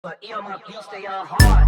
But my beats, they are hard.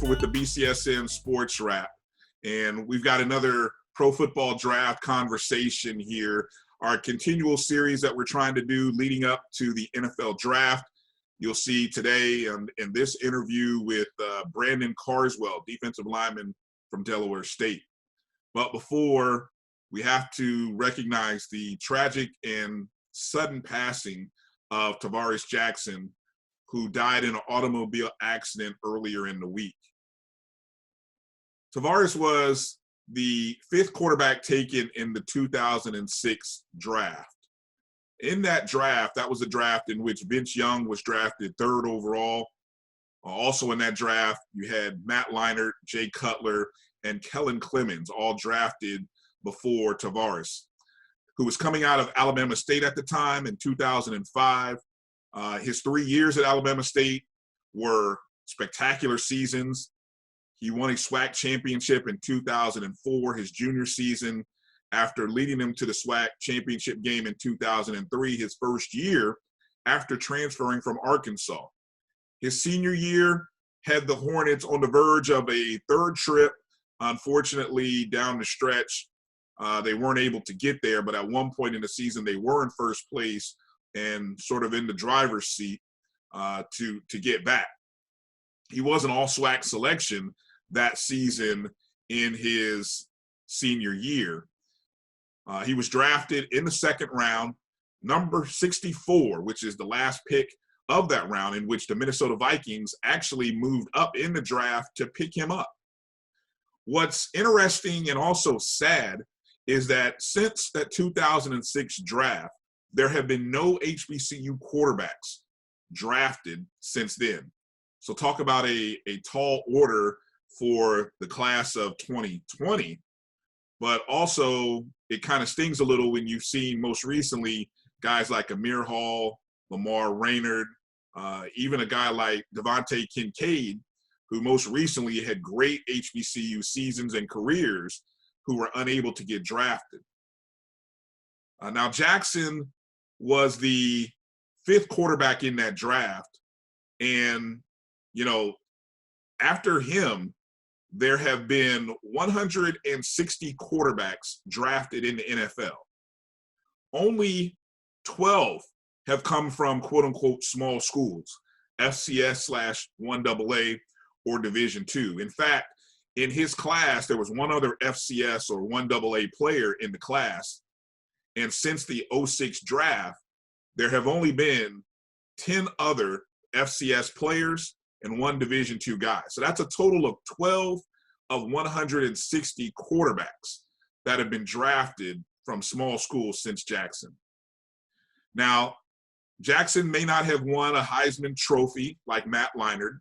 With the BCSN Sports Wrap, and we've got another pro football draft conversation here, our continual series that we're trying to do leading up to the NFL draft. You'll see today in this interview with Brandon Carswell, defensive lineman from Delaware State. But before, we have to recognize the tragic and sudden passing of Tavares Jackson, who died in an automobile accident earlier in the week. Tavares was the fifth quarterback taken in the 2006 draft. In that draft, that was a draft in which Vince Young was drafted third overall. Also in that draft, you had Matt Leinart, Jay Cutler, and Kellen Clemens, all drafted before Tavares, who was coming out of Alabama State at the time in 2005. His 3 years at Alabama State were spectacular seasons. He won a SWAC championship in 2004, his junior season, after leading them to the SWAC championship game in 2003, his first year after transferring from Arkansas. His senior year had the Hornets on the verge of a third trip. Unfortunately, down the stretch, they weren't able to get there, but at one point in the season, they were in first place and sort of in the driver's seat to get back. He was an all-SWAC selection that season in his senior year. He was drafted in the second round, number 64, which is the last pick of that round, in which the Minnesota Vikings actually moved up in the draft to pick him up. What's interesting and also sad is that since that 2006 draft, there have been no HBCU quarterbacks drafted since then. So talk about a tall order for the class of 2020, but also it kind of stings a little when you've seen most recently guys like Amir Hall, Lamar Raynard, even a guy like Devontae Kincaid, who most recently had great HBCU seasons and careers, who were unable to get drafted. Now, Jackson was the fifth quarterback in that draft. And, after him, there have been 160 quarterbacks drafted in the NFL. Only 12 have come from quote unquote small schools, FCS/1AA or Division II. In fact, in his class, there was one other FCS or 1AA player in the class. And since the 06 draft, there have only been 10 other FCS players and one Division II guy. So that's a total of 12 of 160 quarterbacks that have been drafted from small schools since Jackson. Now, Jackson may not have won a Heisman Trophy like Matt Leinart.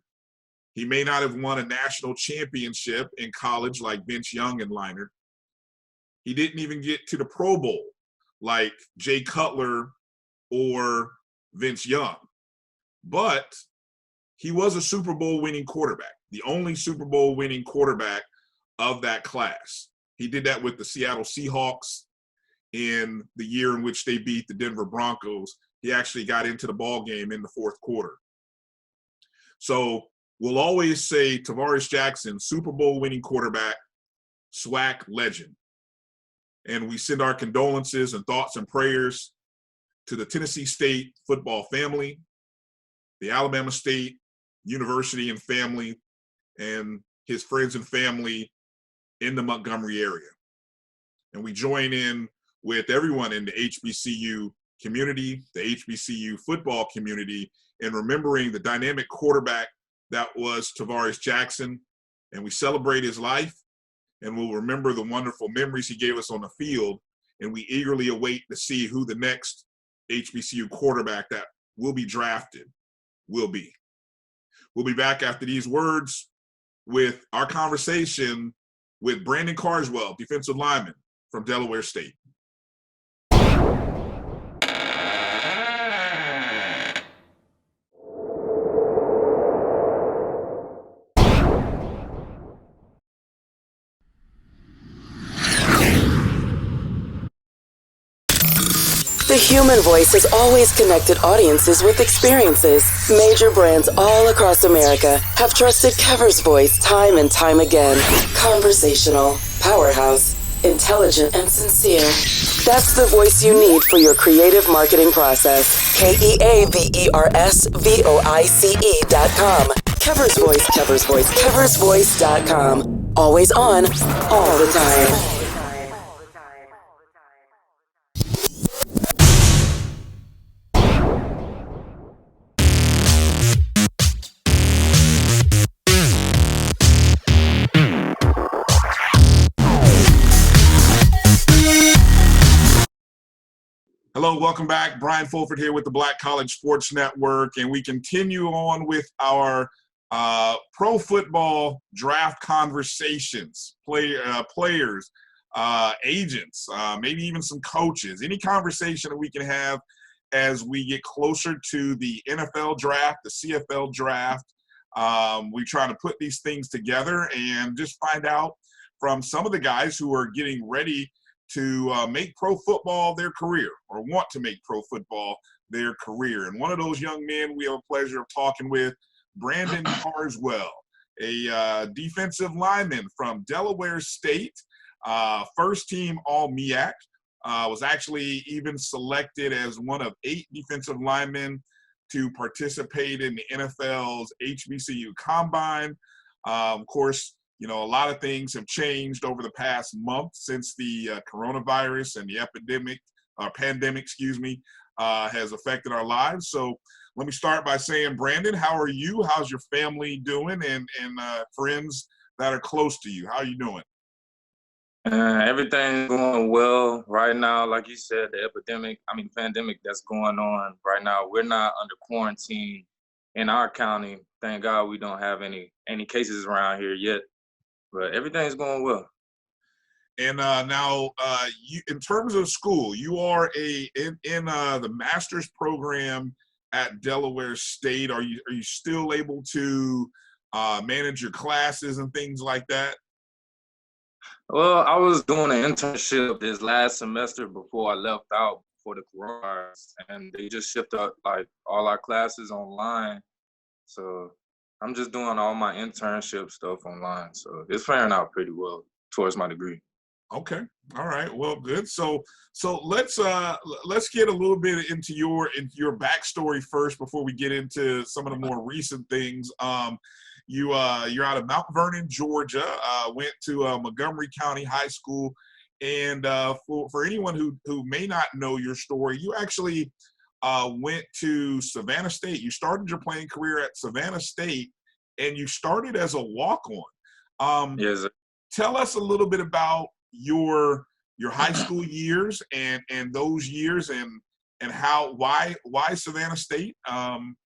He may not have won a national championship in college like Vince Young and Leinart. He didn't even get to the Pro Bowl like Jay Cutler or Vince Young. But he was a Super Bowl winning quarterback, the only Super Bowl winning quarterback of that class. He did that with the Seattle Seahawks in the year in which they beat the Denver Broncos. He actually got into the ball game in the fourth quarter. So we'll always say Tavares Jackson, Super Bowl winning quarterback, SWAC legend. And we send our condolences and thoughts and prayers to the Tennessee State football family, the Alabama State University and family, and his friends and family in the Montgomery area. And we join in with everyone in the HBCU community, the HBCU football community, in remembering the dynamic quarterback that was Tavares Jackson. And we celebrate his life, and we'll remember the wonderful memories he gave us on the field. And we eagerly await to see who the next HBCU quarterback that will be drafted will be. We'll be back after these words with our conversation with Brandon Carswell, defensive lineman from Delaware State. The human voice has always connected audiences with experiences. Major brands all across America have trusted Kever's voice time and time again. Conversational, powerhouse, intelligent, and sincere. That's the voice you need for your creative marketing process. KEAVERSVOICE.com. Kever's Voice, Kever's Voice, KeversVoice.com. Always on, all the time. Hello, welcome back. Brian Fulford here with the Black College Sports Network, and we continue on with our pro football draft conversations, players, agents, maybe even some coaches, any conversation that we can have as we get closer to the NFL draft, the CFL draft. We try to put these things together and just find out from some of the guys who are getting ready to make pro football their career, or want to make pro football their career. And one of those young men we have a pleasure of talking with, Brandon Carswell, a defensive lineman from Delaware State, first team All-MEAC, was actually even selected as one of 8 defensive linemen to participate in the NFL's HBCU Combine. Of course, you know, a lot of things have changed over the past month since the coronavirus and the pandemic, has affected our lives. So let me start by saying, Brandon, how are you? How's your family doing, and friends that are close to you? How are you doing? Everything's going well right now. Like you said, the pandemic that's going on right now, we're not under quarantine in our county. Thank God we don't have any cases around here yet. But everything's going well. And now, you, in terms of school, you are in the master's program at Delaware State. Are you still able to manage your classes and things like that? Well, I was doing an internship this last semester before I left out for the coronavirus, and they just shipped up like all our classes online. So I'm just doing all my internship stuff online, so it's faring out pretty well towards my degree. Okay, all right, well, good. So let's get a little bit into your backstory first before we get into some of the more recent things. You're out of Mount Vernon, Georgia. Went to Montgomery County High School, and for anyone who may not know your story, you actually went to Savannah State. You started your playing career at Savannah State, and you started as a walk-on. Yes, sir. Tell us a little bit about your high school years and those years and why Savannah State?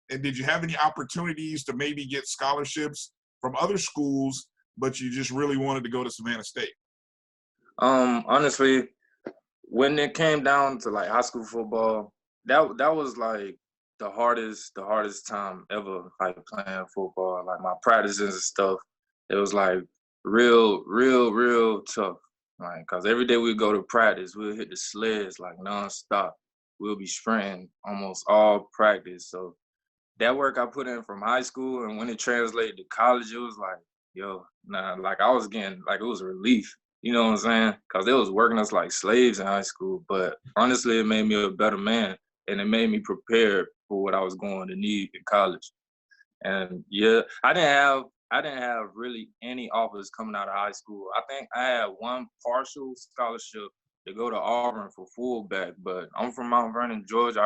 And did you have any opportunities to maybe get scholarships from other schools, but you just really wanted to go to Savannah State? Honestly, when it came down to like high school football, that was like the hardest time ever, like playing football. Like my practices and stuff, it was like real tough. Like, cause every day we'd go to practice, we'll hit the sleds like nonstop. We'll be sprinting almost all practice. So that work I put in from high school, and when it translated to college, it was like, like I was getting, like, it was a relief. You know what I'm saying? Because they was working us like slaves in high school. But honestly, it made me a better man, and it made me prepared for what I was going to need in college. And yeah, I I didn't have really any offers coming out of high school. I think I had one partial scholarship to go to Auburn for fullback, but I'm from Mount Vernon, Georgia.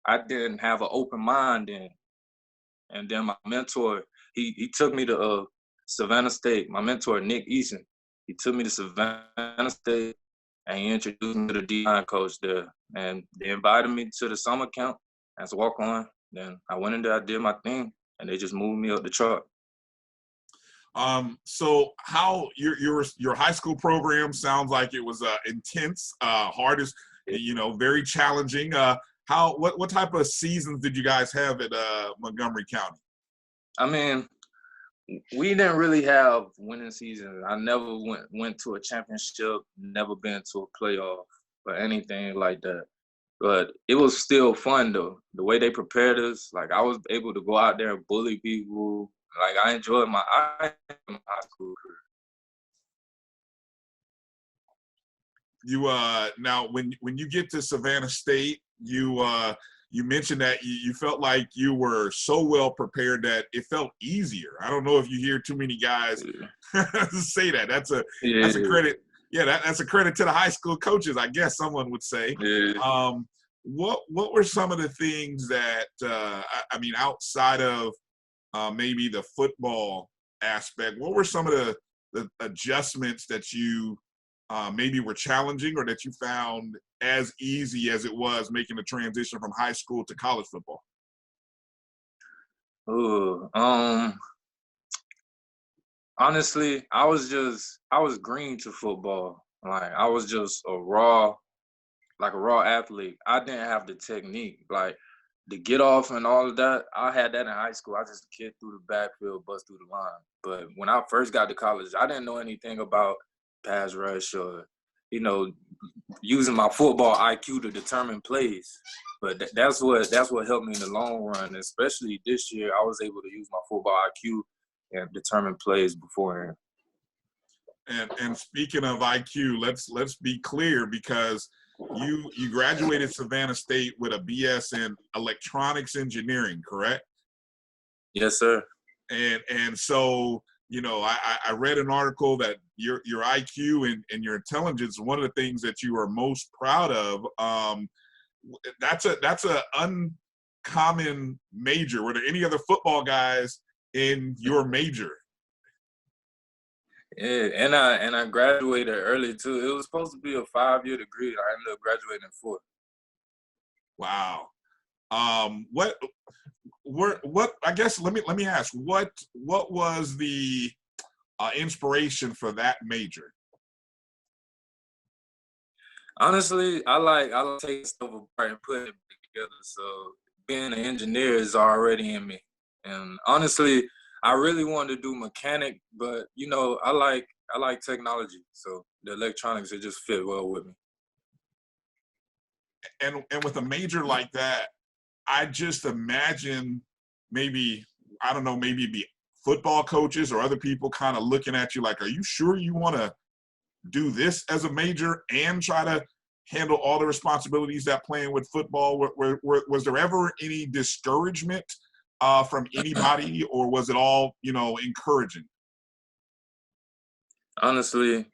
I didn't have an open mind then. And then my mentor, he took me to Savannah State. My mentor, Nick Eason, he took me to Savannah State and he introduced me to the D-line coach there. And they invited me to the summer camp as a walk-on. Then I went in there, I did my thing, and they just moved me up the chart. So how your high school program sounds like it was intense, hardest, very challenging. What type of seasons did you guys have at Montgomery County? I mean, we didn't really have winning seasons. I never went to a championship, never been to a playoff or anything like that. But it was still fun though. The way they prepared us, like I was able to go out there and bully people. Like I enjoyed my high school career. You now when you get to Savannah State, you mentioned that you felt like you were so well prepared that it felt easier. I don't know if you hear too many guys say that. That's a credit. Yeah, that's a credit to the high school coaches, I guess someone would say. Yeah. What were some of the things that outside of maybe the football aspect, what were some of the adjustments that you maybe were challenging or that you found as easy as it was making the transition from high school to college football? Honestly, I was green to football. Like I was just a raw athlete. I didn't have the technique. Like the get off and all of that, I had that in high school. I just kicked through the backfield, bust through the line. But when I first got to college, I didn't know anything about pass rush or, using my football IQ to determine plays. But that's what helped me in the long run. Especially this year, I was able to use my football IQ and determine plays beforehand. And speaking of IQ, let's be clear, because you graduated Savannah State with a BS in electronics engineering, correct? Yes, sir. And so, I read an article that your IQ and your intelligence, one of the things that you are most proud of, that's a uncommon major. Were there any other football guys in your major? Yeah, and I graduated early too. It was supposed to be a 5-year degree. I ended up graduating in 4. Wow. What I guess let me ask, what was the inspiration for that major? Honestly, I like taking stuff apart and putting it together. So being an engineer is already in me. And honestly, I really wanted to do mechanic, but I like technology. So the electronics, it just fit well with me. And with a major like that, I just imagine maybe it'd be football coaches or other people kind of looking at you like, are you sure you want to do this as a major and try to handle all the responsibilities that playing with football? Was there ever any discouragement from anybody, or was it all, encouraging? Honestly,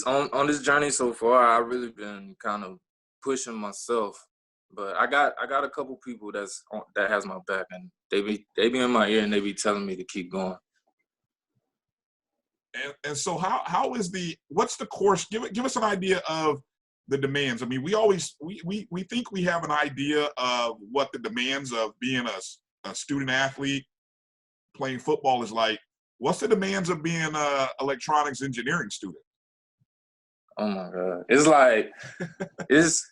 on this journey so far, I've really been kind of pushing myself. But I got a couple people that has my back, and they be in my ear and they be telling me to keep going. And so how is what's the course? Give us an idea of the demands. I mean, we think we have an idea of what the demands of being a student athlete playing football is like. What's the demands of being a electronics engineering student? Oh my God. It's like it's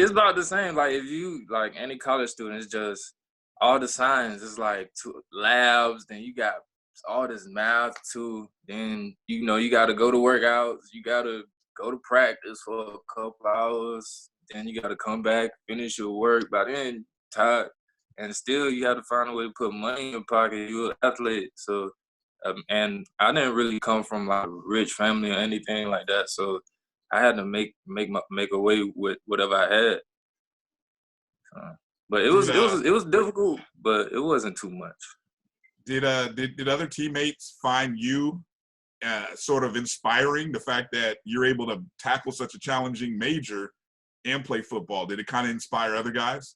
about the same. Like if you like any college student, it's just all the science. It's like 2 labs, then you got all this math too. Then you gotta go to workouts, you gotta go to practice for a couple hours, then you gotta come back, finish your work. By then, tired. And still you have to find a way to put money in your pocket. You're an athlete. So and I didn't really come from like a rich family or anything like that. So I had to make a way with whatever I had. But it was difficult, but it wasn't too much. Did other teammates find you sort of inspiring, the fact that you're able to tackle such a challenging major and play football? Did it kind of inspire other guys?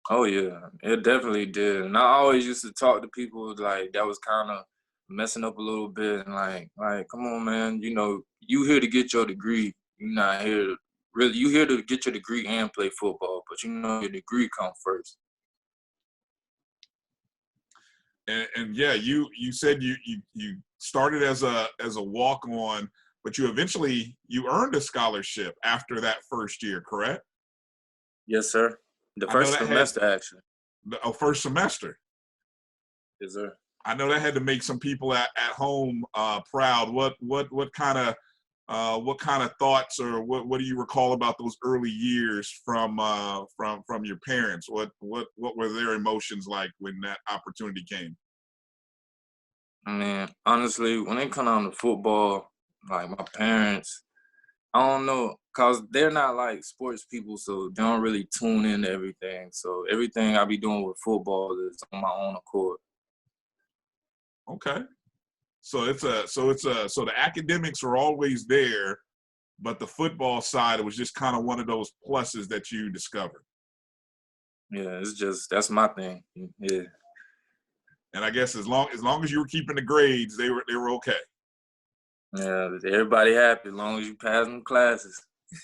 Oh yeah, it definitely did. And I always used to talk to people like that was kind of messing up a little bit, and like, come on, man, you here to get your degree. You're not here to really. You here to get your degree and play football, but your degree come first. And yeah, you said you started as a walk on, but you eventually earned a scholarship after that first year, correct? Yes, sir. The I know first that semester, actually. first semester. Yes, sir. I know that had to make some people at home proud. What kind of thoughts, or what do you recall about those early years from your parents? What were their emotions like when that opportunity came? I mean, honestly, when it come down to football, like my parents, I don't know, cause they're not like sports people, so they don't really tune into everything. So everything I be doing with football is on my own accord. Okay. So the academics are always there, but the football side, it was just kind of one of those pluses that you discovered. Yeah, that's my thing. Yeah. And I guess as long as you were keeping the grades, they were okay. Yeah, everybody happy as long as you pass them classes.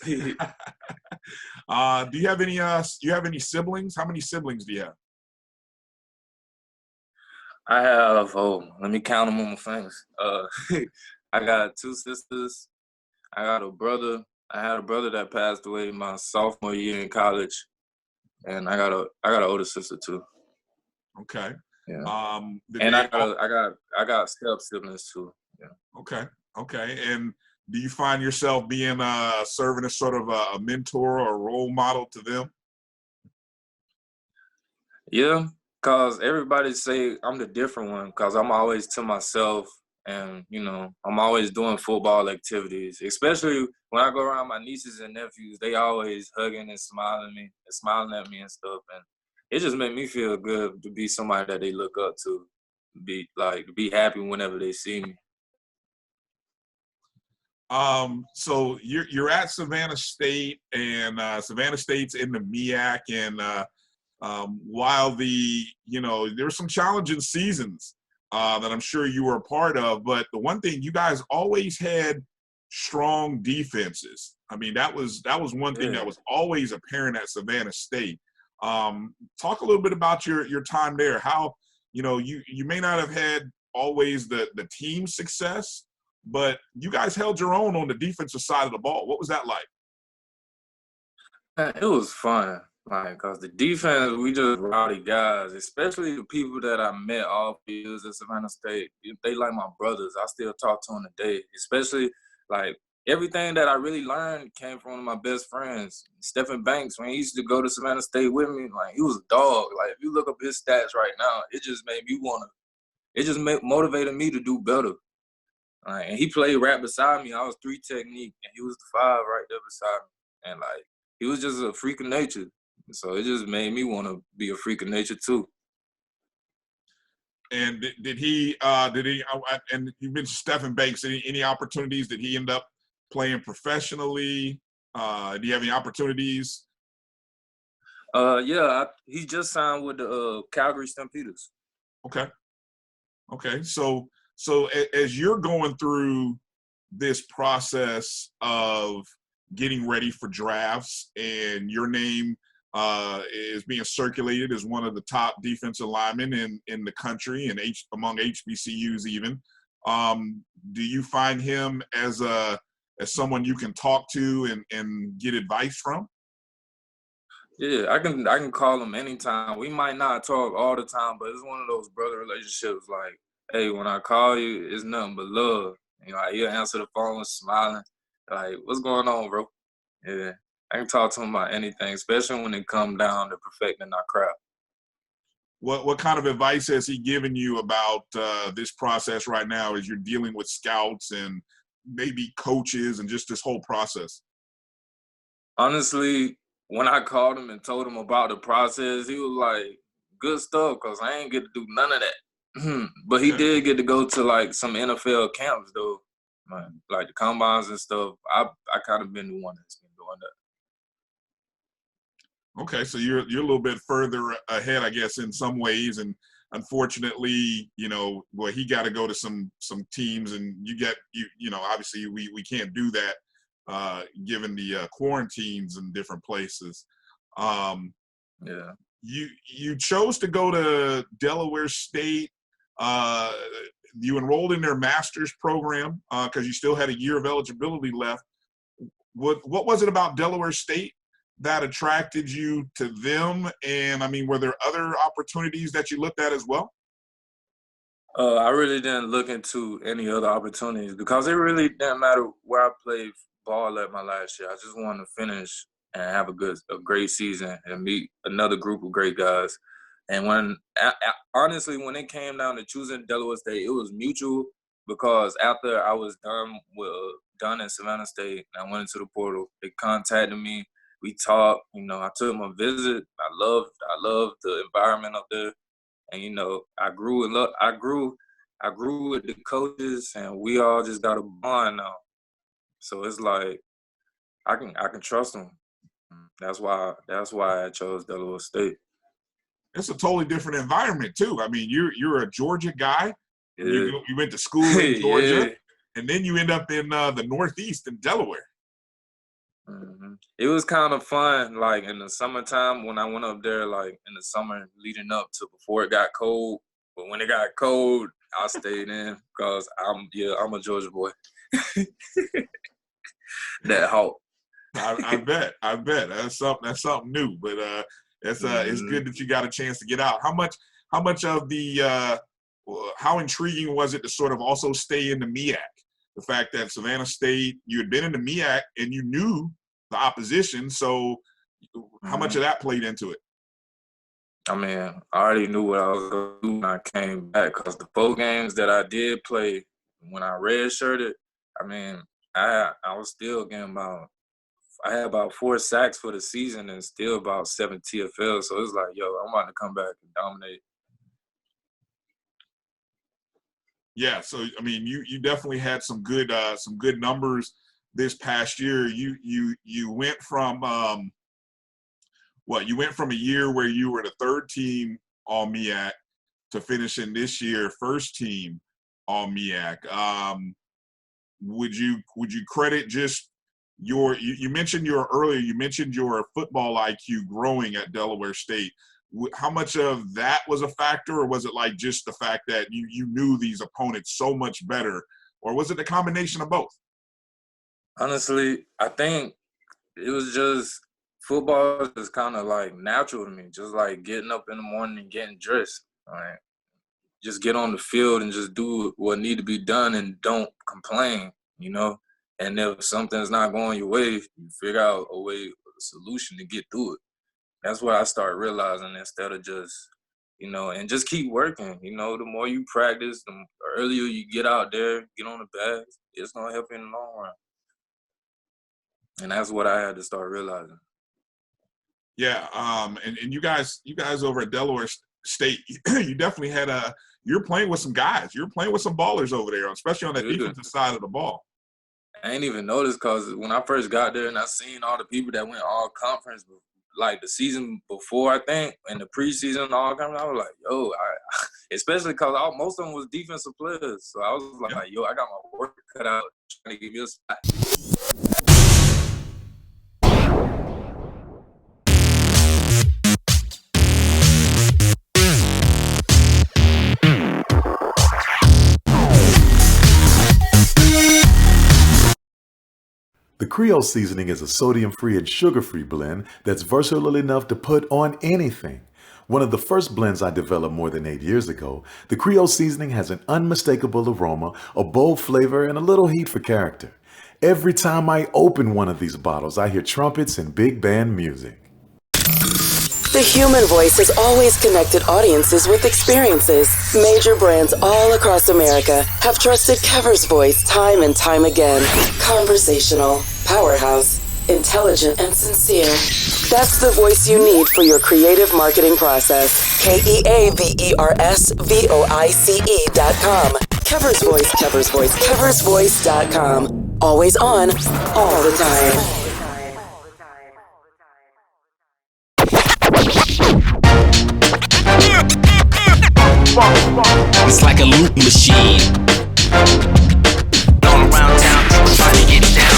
Do you have any siblings? How many siblings do you have? I have, let me count them on my fingers. I got 2 sisters. I got a brother. I had a brother that passed away my sophomore year in college, and I got an older sister too. Okay. Yeah. And I got step siblings too. Yeah. Okay. Okay. And do you find yourself being serving as sort of a mentor or a role model to them? Yeah, cause everybody say I'm the different one, cause I'm always to myself, and I'm always doing football activities. Especially when I go around my nieces and nephews, they always hugging and smiling at me and stuff, and it just made me feel good to be somebody that they look up to, be happy whenever they see me. So you're at Savannah State, and Savannah State's in the MEAC, and while there were some challenging seasons that I'm sure you were a part of, but the one thing, you guys always had strong defenses. I mean, that was one thing that was always apparent at Savannah State. Talk a little bit about your time there. How you may not have had always the team success, but you guys held your own on the defensive side of the ball. What was that like? It was fun. Like, cause the defense, we just rowdy guys, especially the people that I met off fields at Savannah State. They like my brothers. I still talk to them today. Especially like everything that I really learned came from one of my best friends, Stephen Banks. When he used to go to Savannah State with me, like he was a dog. Like if you look up his stats right now, it just made me motivated me to do better. And he played right beside me. I was 3 technique, and he was the 5 right there beside me. And like he was just a freak of nature. So it just made me want to be a freak of nature too. And did he and you mentioned Stephen Banks, any opportunities? Did he end up playing professionally? Do you have any opportunities? Yeah, he just signed with the Calgary Stampeders. Okay. So as you're going through this process of getting ready for drafts, and your name is being circulated as one of the top defensive linemen in the country and among HBCUs even, do you find him as someone you can talk to and get advice from? Yeah, I can call him anytime. We might not talk all the time, but it's one of those brother relationships. Like, hey, when I call you, it's nothing but love. He'll answer the phone smiling, like, what's going on, bro? Yeah, I can talk to him about anything, especially when it comes down to perfecting our craft. What kind of advice has he given you about this process right now as you're dealing with scouts and maybe coaches and just this whole process? Honestly, when I called him and told him about the process, he was like, good stuff, because I ain't get to do none of that. But he did get to go to like some NFL camps though, like the combines and stuff. I kind of been the one that's been doing that. Okay, so you're a little bit further ahead, I guess, in some ways, and unfortunately, well, he got to go to some teams, and obviously we can't do that given the quarantines in different places. Yeah. You chose to go to Delaware State. You enrolled in their master's program because you still had a year of eligibility left. What was it about Delaware State that attracted you to them? And I mean, were there other opportunities that you looked at as well? I really didn't look into any other opportunities because it really didn't matter where I played ball at my last year. I just wanted to finish and have a great season and meet another group of great guys. And honestly, when it came down to choosing Delaware State, it was mutual because after I was done at Savannah State and I went into the portal, they contacted me. We talked. I took them a visit. I loved the environment up there, and I grew with the coaches, and we all just got a bond now. So it's like I can trust them. That's why I chose Delaware State. It's a totally different environment too. I mean, you're a Georgia guy. Yeah. You went to school in Georgia, Yeah. And then you end up in the Northeast in Delaware. Mm-hmm. It was kind of fun, like in the summertime when I went up there, like in the summer leading up to before it got cold. But when it got cold, I stayed in because I'm a Georgia boy. That hot. I bet that's something new, but it's good that you got a chance to get out. How much of the how intriguing was it to sort of also stay in the MEAC? The fact that Savannah State, you had been in the MEAC and you knew the opposition, so how much of that played into it? I mean, I already knew what I was going to do when I came back because the 4 games that I did play when I redshirted, I mean, I was still getting I had about 4 sacks for the season and still about 7 TFLs. So it's like, I'm about to come back and dominate. Yeah, so I mean, you definitely had some good numbers this past year. You went from you went from a year where you were the 3rd team All MEAC to finishing this year first team All MEAC. Would you credit just you mentioned your football IQ growing at Delaware State? How much of that was a factor, or was it like just the fact that you knew these opponents so much better, or was it a combination of both? Honestly, I think it was just football is kind of like natural to me, just like getting up in the morning and getting dressed. Right? Just get on the field and just do what need to be done and don't complain, And if something's not going your way, you figure out a solution to get through it. That's what I started realizing instead of just, and just keep working. The more you practice, the earlier you get out there, get on the bags, it's going to help you in the long run. And that's what I had to start realizing. Yeah, and you guys over at Delaware State, you definitely you're playing with some guys. You're playing with some ballers over there, especially on the defensive side of the ball. I ain't even noticed because when I first got there and I seen all the people that went all conference, like the season before, I think, and the preseason all conference, I was like, especially because most of them was defensive players. So I was like, I got my work cut out trying to give me a spot. The Creole Seasoning is a sodium-free and sugar-free blend that's versatile enough to put on anything. One of the first blends I developed more than 8 years ago, the Creole Seasoning has an unmistakable aroma, a bold flavor, and a little heat for character. Every time I open one of these bottles, I hear trumpets and big band music. The human voice has always connected audiences with experiences. Major brands all across America have trusted Kever's voice time and time again. Conversational, powerhouse, intelligent and sincere. That's the voice you need for your creative marketing process. KeaversVoice.com. Kever's Voice, Kever's Voice, KeversVoice.com. Always on, all the time. It's like a loop machine. Going around town, people trying to get down.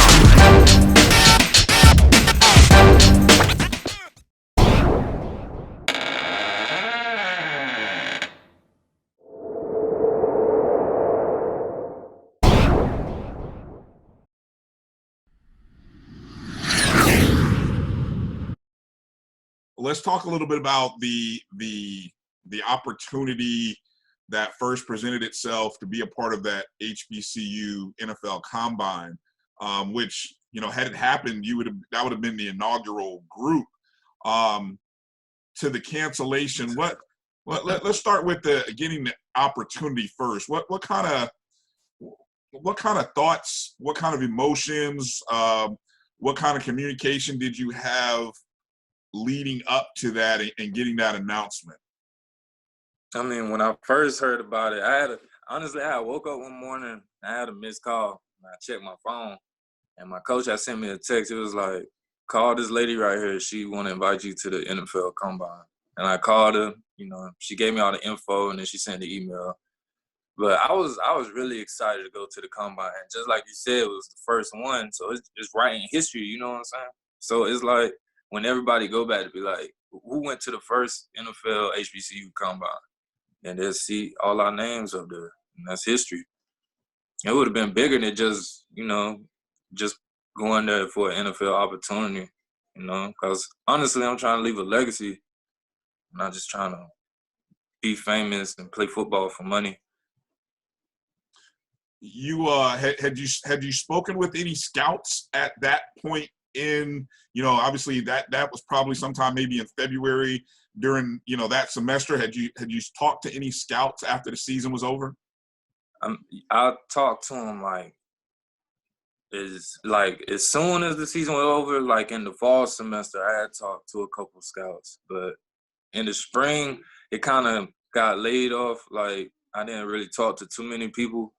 Let's talk a little bit about the opportunity that first presented itself to be a part of that HBCU NFL Combine, which, you know, had it happened, that would have been the inaugural group. To the cancellation, let's start with getting the opportunity first. What kind of thoughts, what kind of emotions, what kind of communication did you have leading up to that and getting that announcement? I mean, when I first heard about it, I woke up one morning, I had a missed call. I checked my phone, and my coach had sent me a text. It was like, call this lady right here. She want to invite you to the NFL Combine. And I called her, you know, she gave me all the info, and then she sent the email. But I was really excited to go to the Combine. And just like you said, it was the first one, so it's writing history, you know what I'm saying? So it's like, when everybody go back to be like, who went to the first NFL HBCU Combine? And they'll see all our names up there, and that's history. It would have been bigger than just, you know, just going there for an NFL opportunity, you know, because honestly, I'm trying to leave a legacy. I'm not just trying to be famous and play football for money. You had you spoken with any scouts at that point in, you know, obviously that was probably sometime maybe in February during, you know, that semester. Had you talked to any scouts after the season was over? I talked to them as soon as the season was over, like in the fall semester, I had talked to a couple of scouts, but in the spring, it kind of got laid off. Like, I didn't really talk to too many people.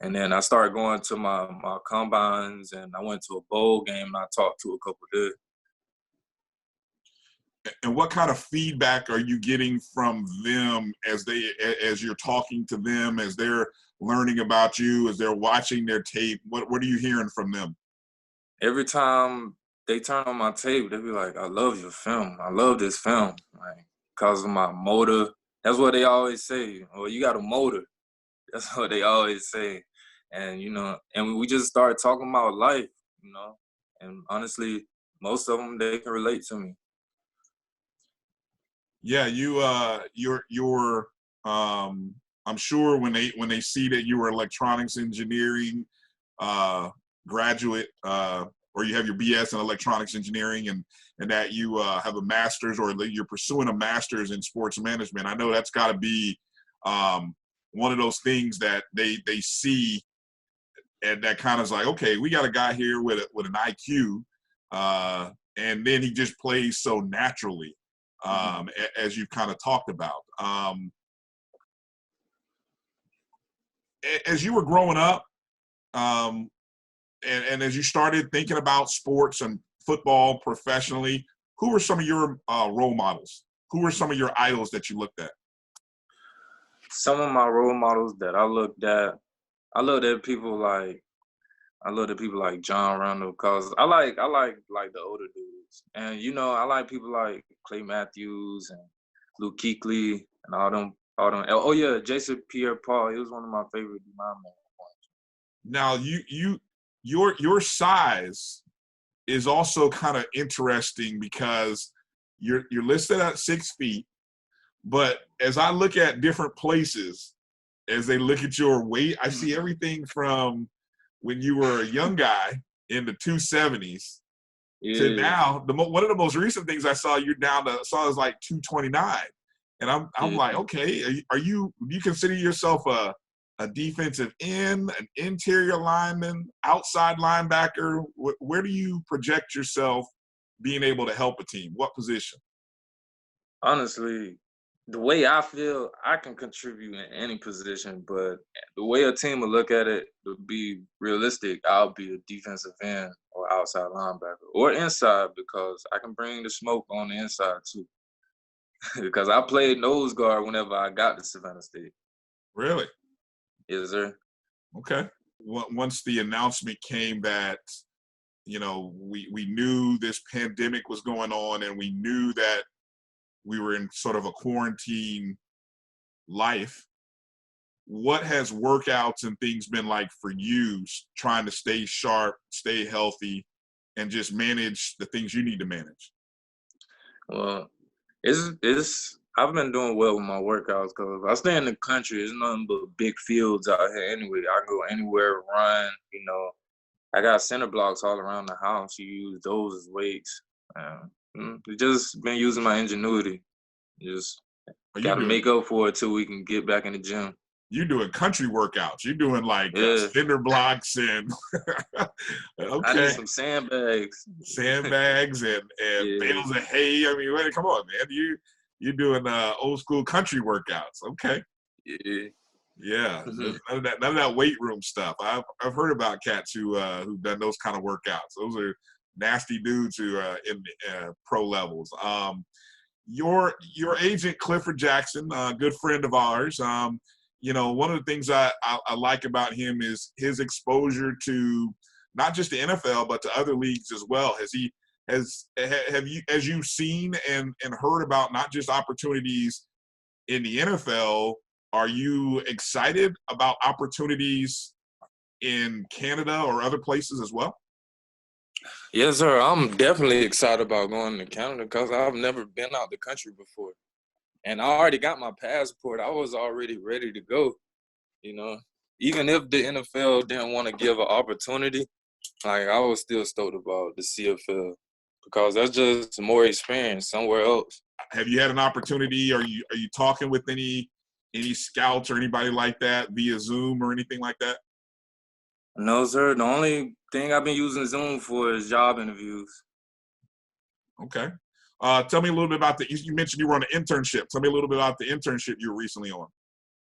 And then I started going to my combines, and I went to a bowl game, and I talked to a couple there. And what kind of feedback are you getting from them as you're talking to them, as they're learning about you, as they're watching their tape? What are you hearing from them? Every time they turn on my tape, they be like, I love your film. I love this film. Like, because of my motor. That's what they always say. Oh, you got a motor. That's what they always say. And, you know, and we just started talking about life, you know. And honestly, most of them, they can relate to me. Yeah, you're I'm sure when they see that you were electronics engineering graduate, or you have your BS in electronics engineering, and that you have a master's, or you're pursuing a master's in sports management, I know that's got to be one of those things that they see, and that kind of is like, okay, we got a guy here with an IQ, and then he just plays so naturally, as you've kind of talked about. As you were growing up, and as you started thinking about sports and football professionally, who were some of your role models? Who were some of your idols that you looked at? Some of my role models that I looked at, I looked at people like John Randall, because I like the older dudes. And, you know, I like people like Clay Matthews and Luke Kuechly and all them. Oh, yeah, Jason Pierre-Paul. He was one of my favorite linemen. Now, your size is also kind of interesting, because you're listed at 6 feet, but as I look at different places, as they look at your weight, I see everything from when you were a young guy in the 270s to now. One of the most recent things I saw, you're down to is like 229, and I'm like, okay, do you consider yourself a a defensive end, an interior lineman, outside linebacker? Where do you project yourself being able to help a team? What position? Honestly, the way I feel, I can contribute in any position, but the way a team will look at it, to be realistic, I'll be a defensive end or outside linebacker or inside because I can bring the smoke on the inside too. Because I played nose guard whenever I got to Savannah State. Really? Yes, sir. Okay. Once the announcement came that, we knew this pandemic was going on and we knew that we were in sort of a quarantine life, what has workouts and things been like for you trying to stay sharp, stay healthy, and just manage the things you need to manage? Well, it's I've been doing well with my workouts because I stay in the country. There's nothing but big fields out here anyway. I go anywhere, run, I got center blocks all around the house. You use those as weights. Just been using my ingenuity. Just got to make up for it till we can get back in the gym. You doing country workouts. You're doing like Yeah. cinder blocks and okay. I need some sandbags. Sandbags and bales of hay. I mean, come on, man. You're doing old school country workouts. Okay. Yeah. Mm-hmm. None of that weight room stuff. I've heard about cats who've done those kind of workouts. Those are nasty dudes who are in pro levels. Your agent Clifford Jackson, a good friend of ours. One of the things I like about him is his exposure to not just the NFL but to other leagues as well. Have you seen and heard about not just opportunities in the NFL? Are you excited about opportunities in Canada or other places as well? Yes, sir. I'm definitely excited about going to Canada because I've never been out the country before. And I already got my passport. I was already ready to go, Even if the NFL didn't want to give an opportunity, I was still stoked about the CFL because that's just more experience somewhere else. Have you had an opportunity? Are you talking with any scouts or anybody like that via Zoom or anything like that? No, sir. The only thing I've been using Zoom for is job interviews. Okay. Tell me a little bit about you mentioned you were on an internship. Tell me a little bit about the internship you were recently on.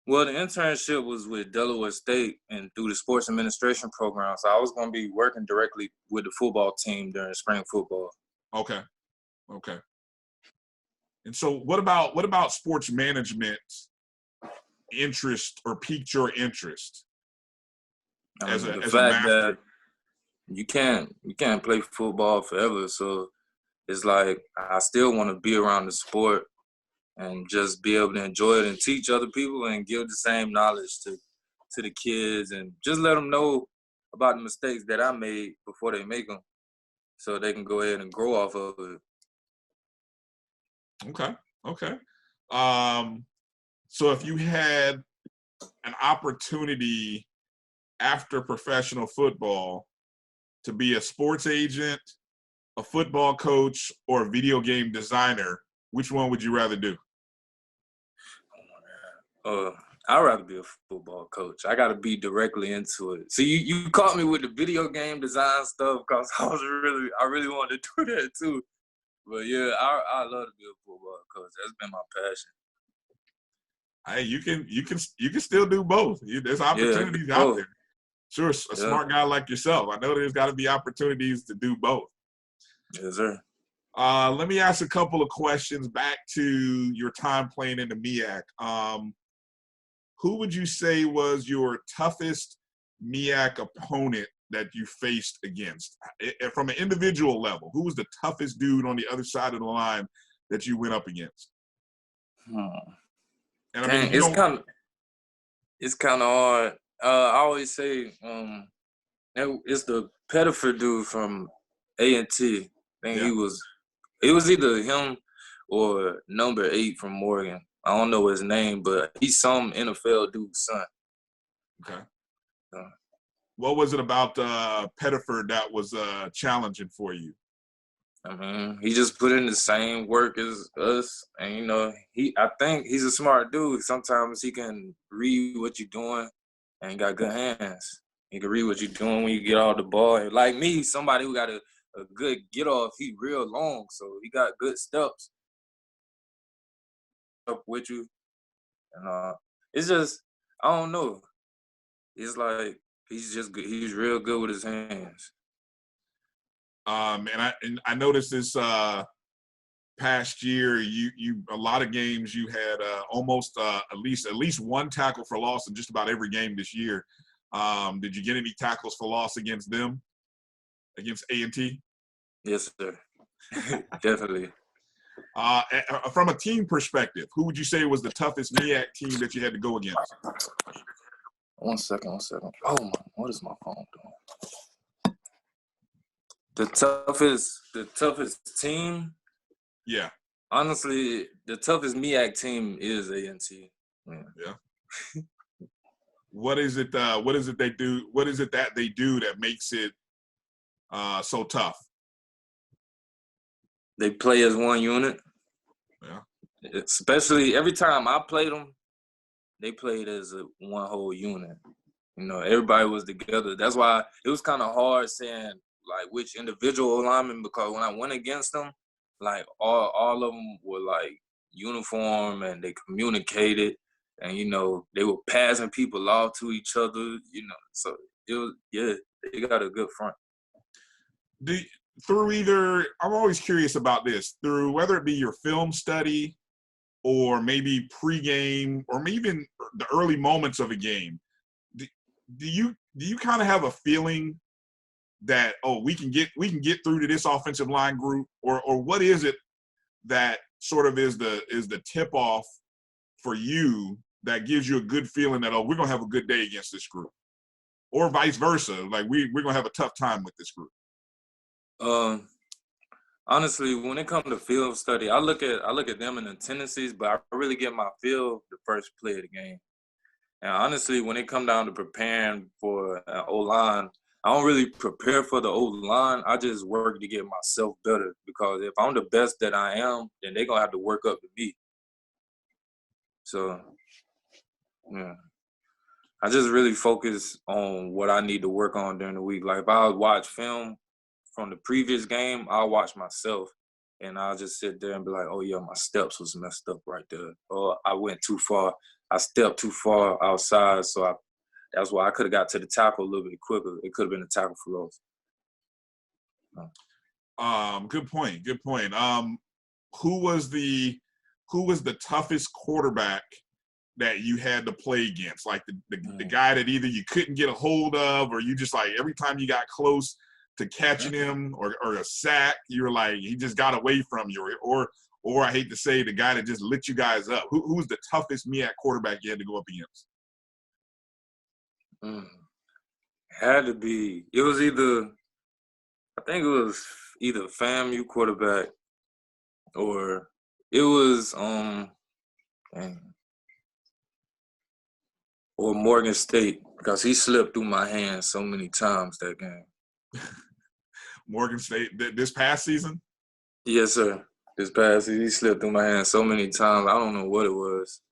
Well, the internship was with Delaware State and through the sports administration program. So I was going to be working directly with the football team during spring football. Okay. And so what about sports management interest or piqued your interest? As a master? That you can't play football forever. So it's like I still want to be around the sport and just be able to enjoy it and teach other people and give the same knowledge to the kids and just let them know about the mistakes that I made before they make them so they can go ahead and grow off of it. Okay. So if you had an opportunity after professional football to be a sports agent, a football coach, or a video game designer, which one would you rather do? I'd rather be a football coach. I got to be directly into it. So you caught me with the video game design stuff because I really wanted to do that too. But yeah, I love to be a football coach. That's been my passion. Hey, you can still do both. There's opportunities out there. Sure, a smart guy like yourself. I know there's got to be opportunities to do both. Yes, sir. Let me ask a couple of questions back to your time playing in the MEAC. Who would you say was your toughest MEAC opponent that you faced against? From an individual level, who was the toughest dude on the other side of the line that you went up against? And I mean, it's kind of hard. I always say it's the Pettiford dude from A&T. I think it was either him or number 8 from Morgan. I don't know his name, but he's some NFL dude's son. Okay. What was it about Pettiford that was challenging for you? I mean, he just put in the same work as us, and I think he's a smart dude. Sometimes he can read what you're doing, and he got good hands. He can read what you're doing when you get off the ball. Like me, somebody who got a good get off, he real long, so he got good steps up with you. And it's just, I don't know. It's like he's just good. He's real good with his hands. And I noticed this past year, you a lot of games you had almost at least one tackle for loss in just about every game this year. Did you get any tackles for loss against them, against A&T? Yes, sir. Definitely. From a team perspective, who would you say was the toughest MEAC team that you had to go against? One second. Oh my, what is my phone doing? The toughest team? Yeah. Honestly, the toughest MEAC team is A&T. Yeah. What is it they do? What is it that they do that makes it so tough? They play as one unit. Yeah. Especially every time I played them, they played as one whole unit. You know, everybody was together. That's why it was kind of hard saying like which individual lineman, because when I went against them, like all of them were like uniform and they communicated, and you know they were passing people off to each other. You know, so it was they got a good front. I'm always curious about this, through whether it be your film study or maybe pregame or maybe even the early moments of a game, do you kind of have a feeling that, oh, we can get through to this offensive line group, or what is it that sort of is the tip off for you that gives you a good feeling that, oh, we're gonna have a good day against this group, or vice versa, like we're gonna have a tough time with this group? Honestly, when it comes to film study, I look at them and the tendencies, but I really get my feel the first play of the game. And honestly, when it come down to preparing for an O-line, I don't really prepare for the O-line. I just work to get myself better, because if I'm the best that I am, then they're going to have to work up to me. So, yeah. I just really focus on what I need to work on during the week. Like if I watch film from the previous game, I'll watch myself and I'll just sit there and be like, oh yeah, my steps was messed up right there. Or I went too far. I stepped too far outside, so that's why I could have got to the tackle a little bit quicker. It could have been a tackle for loss. Good point. Who was the toughest quarterback that you had to play against? Like the guy that either you couldn't get a hold of, or you just like every time you got close to catching him or a sack, you were like, he just got away from you, or I hate to say, the guy that just lit you guys up. Who's the toughest MEAC quarterback you had to go up against? Had to be. It was either FAMU quarterback, or it was or Morgan State, because he slipped through my hands so many times that game. Morgan State this past season? Yes, sir. This past season, he slipped through my hands so many times. I don't know what it was.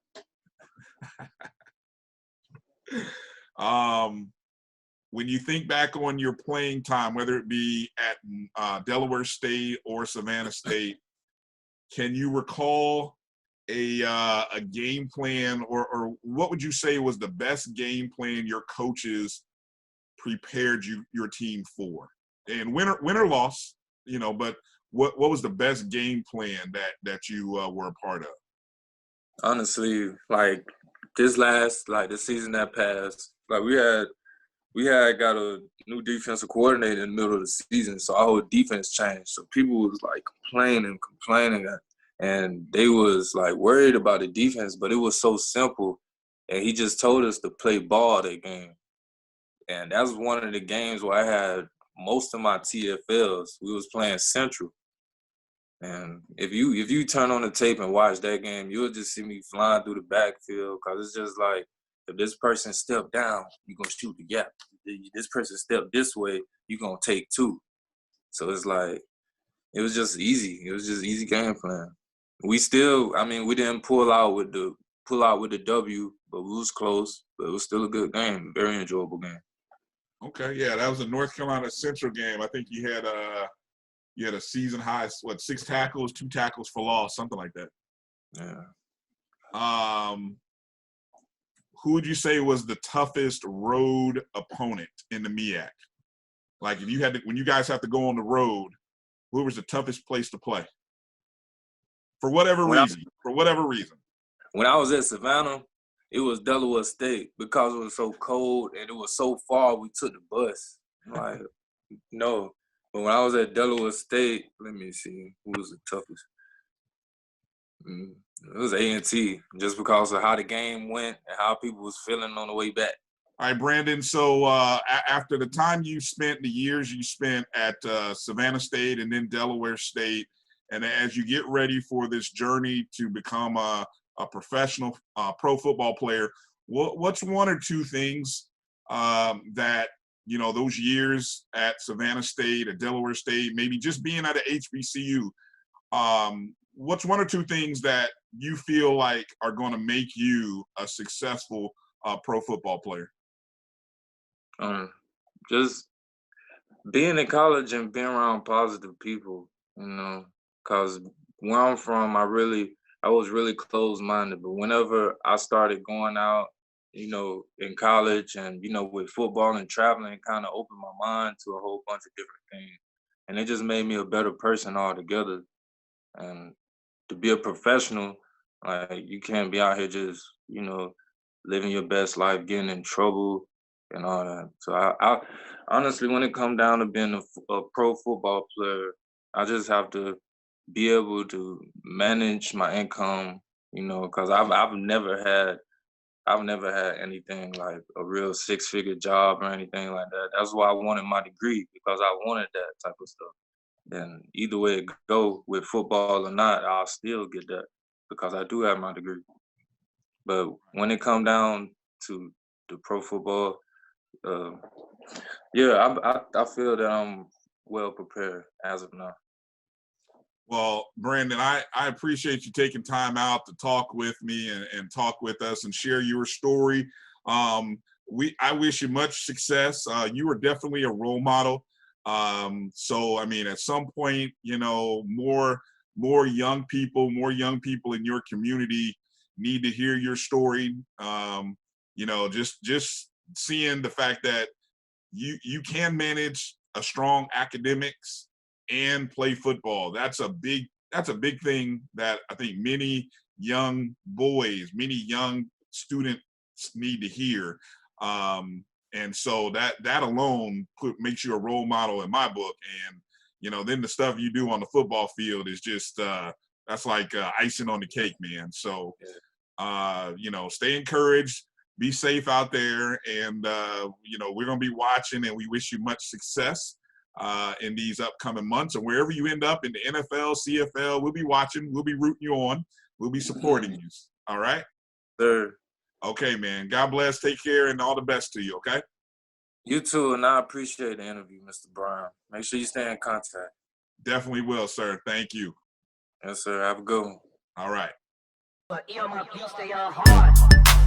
When you think back on your playing time, whether it be at Delaware State or Savannah State, can you recall a game plan, or what would you say was the best game plan your coaches prepared your team for? And win or loss, you know, but what was the best game plan that you were a part of? Honestly, like this season that passed, like we had got a new defensive coordinator in the middle of the season, so our whole defense changed. So people was like complaining, and they was like worried about the defense, but it was so simple. And he just told us to play ball that game. And that was one of the games where I had most of my TFLs. We was playing Central. And if you turn on the tape and watch that game, you'll just see me flying through the backfield, because it's just like, if this person stepped down, you're going to shoot the gap. If this person stepped this way, you're going to take two. So it's like, it was just easy. It was just easy game plan. We didn't pull out with the W, but we was close. but it was still a good game, very enjoyable game. Okay, yeah, that was a North Carolina Central game. I think you had a season high, 6 tackles, 2 tackles for loss, something like that. Yeah. Who would you say was the toughest road opponent in the MEAC? Like, if you had to, when you guys have to go on the road, who was the toughest place to play? For whatever reason. When I was at Savannah, it was Delaware State because it was so cold and it was so far. We took the bus. Like, no. But when I was at Delaware State, let me see who was the toughest. It was A&T, just because of how the game went and how people was feeling on the way back. All right, Brandon. So after the time you spent, the years you spent at Savannah State and then Delaware State, and as you get ready for this journey to become a professional pro football player, what's 1 or 2 things that, you know, those years at Savannah State, at Delaware State, maybe just being at a HBCU, what's 1 or 2 things that you feel like are going to make you a successful pro football player? Just being in college and being around positive people, you know, because where I'm from, I was really closed-minded. But whenever I started going out, you know, in college and, you know, with football and traveling, it kind of opened my mind to a whole bunch of different things. And it just made me a better person altogether. And to be a professional, like, you can't be out here just, you know, living your best life, getting in trouble and all that. So I honestly, when it comes down to being a pro football player, I just have to be able to manage my income, you know, because I've never had anything like a real 6-figure job or anything like that. That's why I wanted my degree, because I wanted that type of stuff. And either way it go with football or not, I'll still get that because I do have my degree. But when it come down to the pro football, yeah, I feel that I'm well prepared as of now. Well, Brandon, I appreciate you taking time out to talk with me and talk with us and share your story. I wish you much success. You were definitely a role model. So, I mean, at some point, you know, more young people in your community need to hear your story. You know, just seeing the fact that you can manage a strong academics and play football. That's a big thing that I think many young boys, many young students need to hear. And so that alone makes you a role model in my book. And, you know, then the stuff you do on the football field is just, that's like icing on the cake, man. So, you know, stay encouraged, be safe out there. And, you know, we're going to be watching, and we wish you much success in these upcoming months. And wherever you end up in the NFL, CFL, we'll be watching, we'll be rooting you on, we'll be supporting you. All right? Sir. Okay, man. God bless. Take care, and all the best to you, okay? You too, and I appreciate the interview, Mr. Brown. Make sure you stay in contact. Definitely will, sir. Thank you. Yes, sir. Have a good one. All right. But you stay on hard.